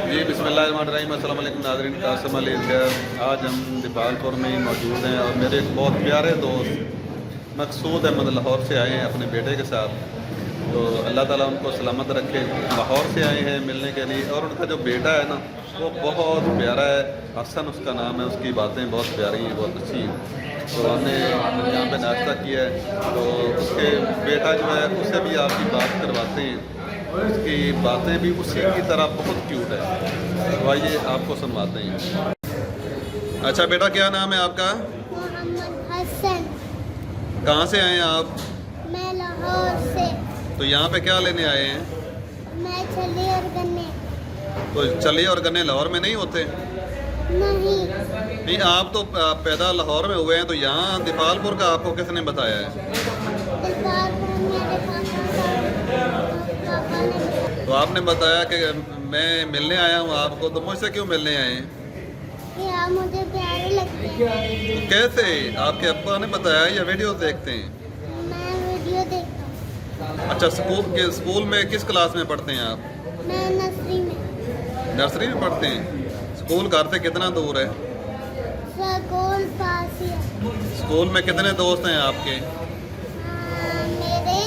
जी बिस्मिल्लाहिर्रहमानिर्रहीम, अस्सलाम वालेकुम नाज़रीन, कासिम अली खैर। आज हम दीपालपुर में ही मौजूद हैं और मेरे एक बहुत प्यारे दोस्त मकसूद अहमद लाहौर से आए हैं अपने बेटे के साथ। तो अल्लाह ताला उनको सलामत रखे। लाहौर से आए हैं मिलने के लिए और उनका जो बेटा है ना वो बहुत प्यारा है, हसन उसका नाम है। उसकी बातें बहुत प्यारी हैं, बहुत अच्छी हैं। तो हमने यहाँ पे नाश्ता किया है तो उसके बेटा जो है उससे भी आपकी बात करवाते हैं। उसकी बातें भी उसी की तरह बहुत क्यूट है। तो आइए आपको सुनवाते हैं। अच्छा बेटा, क्या नाम है आपका? मोहम्मद हसन। कहाँ से आए हैं आप? मैं लाहौर से। तो यहाँ पे क्या लेने आए हैं? मैं चली और गन्ने। तो चलिए और गन्ने लाहौर में नहीं होते? नहीं, आप तो पैदा लाहौर में हुए हैं, तो यहाँ दीपालपुर का आपको किसने बताया है? इस बार मेरे पापा ने तो आपने बताया कि मैं मिलने आया हूँ आपको, तो मुझसे क्यों मिलने आए हैं? कि आप मुझे प्यारे लगते हैं। तो कैसे? आपके अब्बा ने बताया या वीडियो देखते हैं? मैं वीडियो देखता हूँ। अच्छा, स्कूल में किस क्लास में पढ़ते हैं आप? मैं नर्सरी में। नर्सरी में पढ़ते हैं। स्कूल घर से कितना दूर है? स्कूल पास ही है। स्कूल में कितने दोस्त हैं आपके? मेरे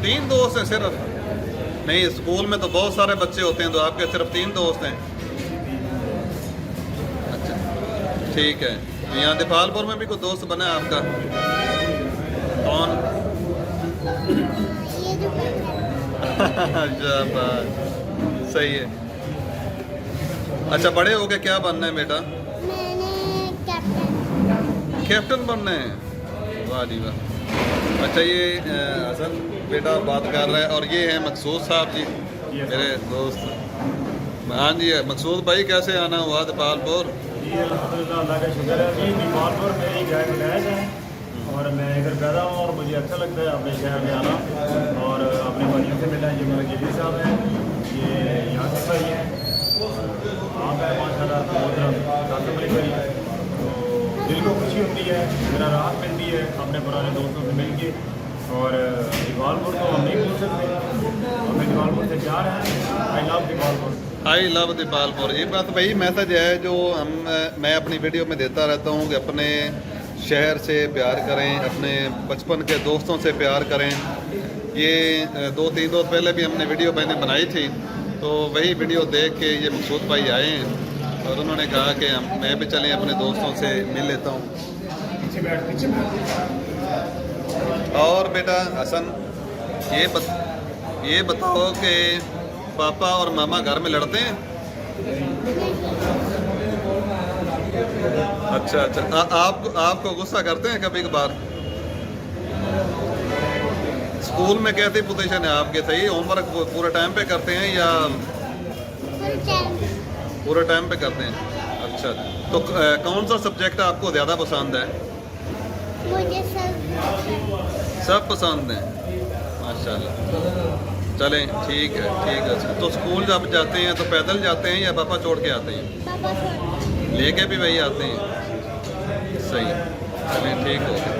3 दोस्त हैं सिर्फ? नहीं, स्कूल में तो बहुत सारे बच्चे होते हैं, तो आपके सिर्फ 3 दोस्त हैं। अच्छा, ठीक है। तो यहाँ दीपालपुर में भी कोई दोस्त बना है आपका? कौन? ये जो अच्छा, सही है। अच्छा, बड़े हो के क्या बनना है बेटा? मैंने कैप्टन। कैप्टन बनना है? वाह जी वाह। अच्छा, ये हसन बेटा बात कर रहा है और ये है मकसूद साहब जी, मेरे दोस्त। हाँ जी, मकसूद भाई कैसे आना हुआ दीपालपुर? जी अल्हम्दुलिल्लाह, अल्लाह का शुक्र है जी। दीपालपुर मेरी गाय विलायत है और मैं इधर पैदा हूँ और मुझे अच्छा लगता है अपने शहर में आना और अपने भाइयों से मिलना। ये मेरे जलील साहब हैं, ये यहाँ के भाई हैं, आप है माशाल्लाह कासिम अली भाई। तो दिल को खुशी होती है, मेरा राहत मिलती है अपने पुराने दोस्तों से मिल के। और दीपालपुर तो हम नहीं भूल सकते, हमें दीपालपुर से प्यार है। I love Dipalpur. I love Dipalpur. ये बात वही मैसेज है जो मैं अपनी वीडियो में देता रहता हूँ कि अपने शहर से प्यार करें, अपने बचपन के दोस्तों से प्यार करें। ये 2-3 रोज़ पहले भी हमने वीडियो मैंने बनाई थी, तो वही वीडियो देख के ये मकसूद भाई आए हैं और उन्होंने कहा कि मैं भी चलें अपने दोस्तों से मिल लेता हूँ। पीछे बैठ। और बेटा हसन, ये बताओ कि पापा और मामा घर में लड़ते हैं? अच्छा, आपको गुस्सा करते हैं कभी कभार? स्कूल में कैसी पोजीशन है आपके? सही होमवर्क पूरे टाइम पे करते हैं या पूरे टाइम पे करते हैं? अच्छा, तो कौन सा सब्जेक्ट आपको ज़्यादा पसंद है? मुझे सब पसंद हैं, माशाल्लाह। चलें, ठीक है। तो स्कूल जब जाते हैं तो पैदल जाते हैं या पापा छोड़ के आते हैं? पापा छोड़। लेके भी वही आते हैं? सही है, चलें, ठीक हो गया।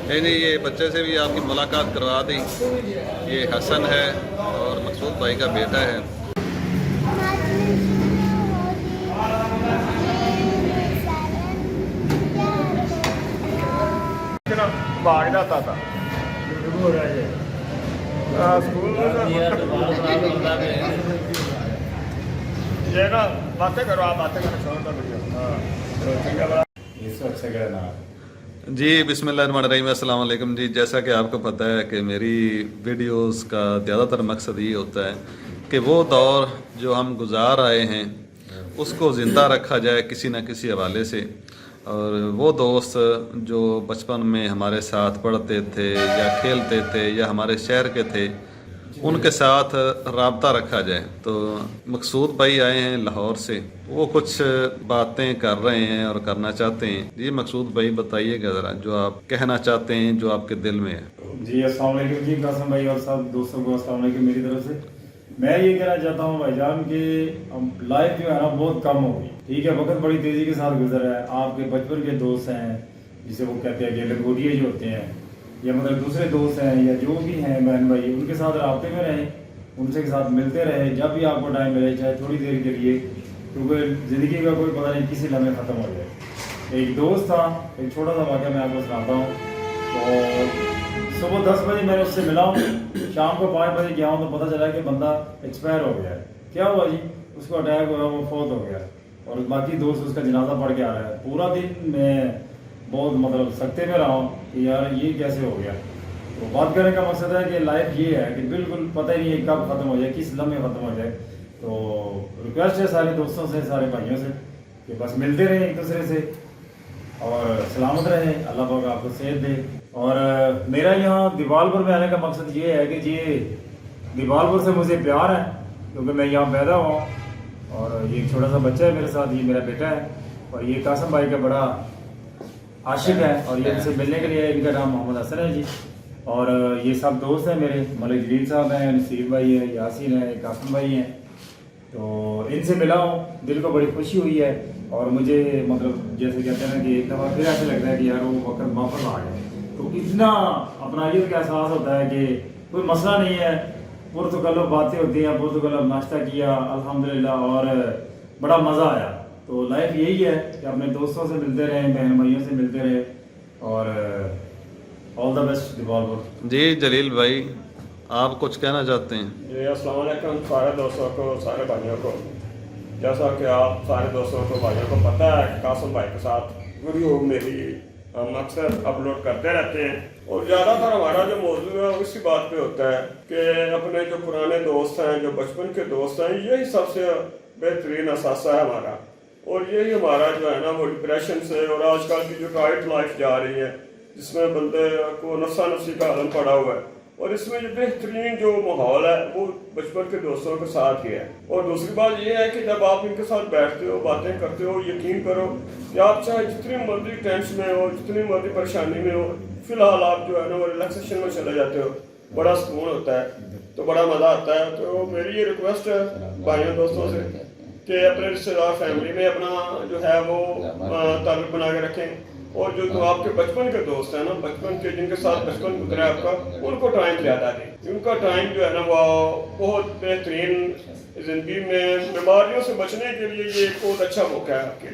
नहीं, ये बच्चे से भी आपकी मुलाकात करवा दी। ये हसन है और मकसूद भाई का बेटा है। भाग जाता था स्कूल ये ना बातें करो, आप बातें करो, छोड़ दो जी बिस्मिल्लाहिर्रहमानिर्रहीम, अस्सलाम वालेकुम जी। जैसा कि आपको पता है कि मेरी वीडियोस का ज़्यादातर मकसद ये होता है कि वो दौर जो हम गुजार आए हैं उसको ज़िंदा रखा जाए किसी न किसी हवाले से, और वो दोस्त जो बचपन में हमारे साथ पढ़ते थे या खेलते थे या हमारे शहर के थे उनके साथ राब्ता रखा जाए। तो मकसूद भाई आए हैं लाहौर से, वो कुछ बातें कर रहे हैं और करना चाहते हैं। जी मकसूद भाई बताइएगा ज़रा जो आप कहना चाहते हैं, जो आपके दिल में है। जी अस्सलाम वालेकुम जी कासिम भाई और सब दोस्तों को अस्सलाम वालेकुम मेरी तरफ से। मैं ये कहना चाहता हूँ भाईजान कि लाइफ जो है ना बहुत कम होगी, ठीक है। वक्त बड़ी तेज़ी के साथ गुजर रहा है। आपके बचपन के दोस्त हैं, जिसे वो कहते हैं कि लंगोटिए जो होते हैं या मतलब दूसरे दोस्त हैं या जो भी हैं बहन भाई, उनके साथ राब्ते में रहें, उनसे के साथ मिलते रहें जब भी आपको टाइम मिले, चाहे थोड़ी देर के लिए, क्योंकि ज़िंदगी का कोई पता नहीं किसी लम्हे ख़त्म हो जाए। एक दोस्त था, एक छोटा सा वाक़या मैं आपको सुनाता हूँ। तो सुबह 10 बजे मैं उससे मिला हूँ, शाम को 5 बजे गया हूँ तो पता चला कि बंदा एक्सपायर हो गया है। क्या हुआ जी? उसको अटैक हुआ, वो फौत हो गया और बाकी दोस्त उसका जनाजा पढ़ के आ रहा है। पूरा दिन मैं बहुत मतलब सख्ते में रहा हूँ कि यार ये कैसे हो गया। तो बात करने का मकसद है कि लाइफ ये है कि बिल्कुल पता ही नहीं है कब ख़त्म हो जाए, किस लम्हे ख़त्म हो जाए। तो रिक्वेस्ट है सारे दोस्तों से, सारे भाइयों से कि बस मिलते रहें एक दूसरे से और सलामत रहें, अल्लाह पाक आपको सेहत दे। और मेरा यहाँ दीवालपुर में आने का मकसद ये है कि ये दीवालपुर से मुझे प्यार है क्योंकि मैं यहाँ पैदा हुआ हूँ और ये एक छोटा सा बच्चा है मेरे साथ, ये मेरा बेटा है और ये कासम भाई का बड़ा आशिक है और ये इनसे मिलने के लिए, इनका नाम मोहम्मद हसन है जी। और ये सब दोस्त हैं मेरे, मलिक जलील साहब हैं, नसीब भाई है, यासीन है, कासम भाई हैं। तो इनसे मिला हूँ, दिल को बड़ी खुशी हुई है और मुझे मतलब जैसे कहते हैं ना कि एक दफ़ा फिर ऐसा लगता है कि यार वो वक्त वापस आ गया। तो इतना अपनाइयत का एहसास होता है कि कोई मसला नहीं है, पुरतकल्लुफ़ बातें होती हैं, पुरतकल्लुफ़ नाश्ता किया अल्हम्दुलिल्लाह और बड़ा मज़ा आया। तो लाइफ यही है कि अपने दोस्तों से मिलते रहें, बहन भाइयों से मिलते रहें और ऑल द बेस्ट दीवालपुर। जी जलील भाई, आप कुछ कहना चाहते हैं? जी अस्सलाम वालेकुम सारे दोस्तों को, सारे भाइयों को। जैसा कि आप सारे दोस्तों को, भाइयों को पता है कि कासम भाई के साथ वीडियो मेरी हम अक्सर अपलोड करते रहते हैं और ज़्यादातर हमारा जो मौजूद है उसी बात पे होता है कि अपने जो पुराने दोस्त हैं, जो बचपन के दोस्त हैं, यही सबसे बेहतरीन असासा है हमारा। और यही हमारा जो है ना वो डिप्रेशन से और आजकल की जो टाइट लाइफ जा रही है जिसमें बंदे को नफसा नफसी का आलम पड़ा हुआ है, और इसमें जो बेहतरीन जो माहौल है वो बचपन के दोस्तों के साथ ही है। और दूसरी बात ये है कि जब आप इनके साथ बैठते हो, बातें करते हो, यकीन करो कि आप चाहे जितनी मर्जी टेंशन में हो, जितनी मर्जी परेशानी में हो, फिलहाल आप जो है ना वो रिलैक्सेशन में चले जाते हो, बड़ा सुकून होता है, तो बड़ा मज़ा आता है। तो मेरी ये रिक्वेस्ट है भाइयों दोस्तों से कि अपने रिश्तेदार फैमिली में अपना जो है वो ताल्लुक बना के रखें और जो आपके बचपन के दोस्त हैं ना, बचपन के जिनके साथ बचपन गुजरा है आपका, उनको टाइम ज़्यादा दें। उनका टाइम जो है ना वो बहुत बेहतरीन ज़िंदगी में बीमारियों से बचने के लिए ये एक बहुत अच्छा मौका है आपके लिए।